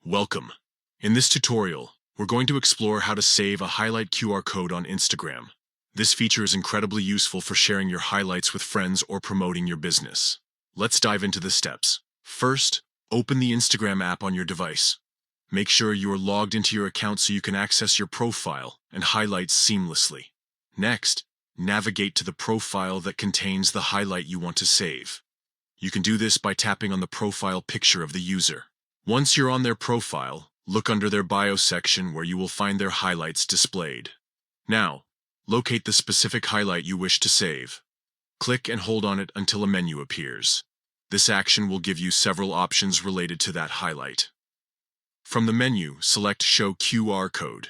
Welcome. In this tutorial, we're going to explore how to save a highlight QR code on Instagram. This feature is incredibly useful for sharing your highlights with friends or promoting your business. Let's dive into the steps. First, open the Instagram app on your device. Make sure you are logged into your account so you can access your profile and highlights seamlessly. Next, navigate to the profile that contains the highlight you want to save. You can do this by tapping on the profile picture of the user. Once you're on their profile, look under their bio section where you will find their highlights displayed. Now, locate the specific highlight you wish to save. Click and hold on it until a menu appears. This action will give you several options related to that highlight. From the menu, select Show QR Code.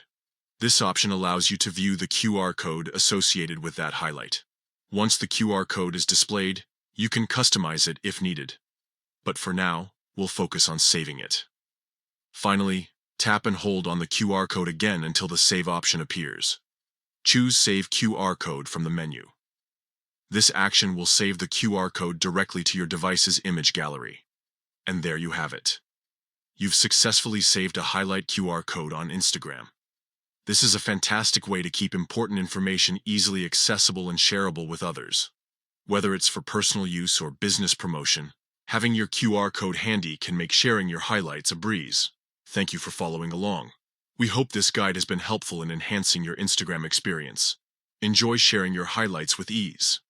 This option allows you to view the QR code associated with that highlight. Once the QR code is displayed, you can customize it if needed. But for now, we'll focus on saving it. Finally, tap and hold on the QR code again until the Save option appears. Choose Save QR Code from the menu. This action will save the QR code directly to your device's image gallery. And there you have it. You've successfully saved a highlight QR code on Instagram. This is a fantastic way to keep important information easily accessible and shareable with others. Whether it's for personal use or business promotion, having your QR code handy can make sharing your highlights a breeze. Thank you for following along. We hope this guide has been helpful in enhancing your Instagram experience. Enjoy sharing your highlights with ease.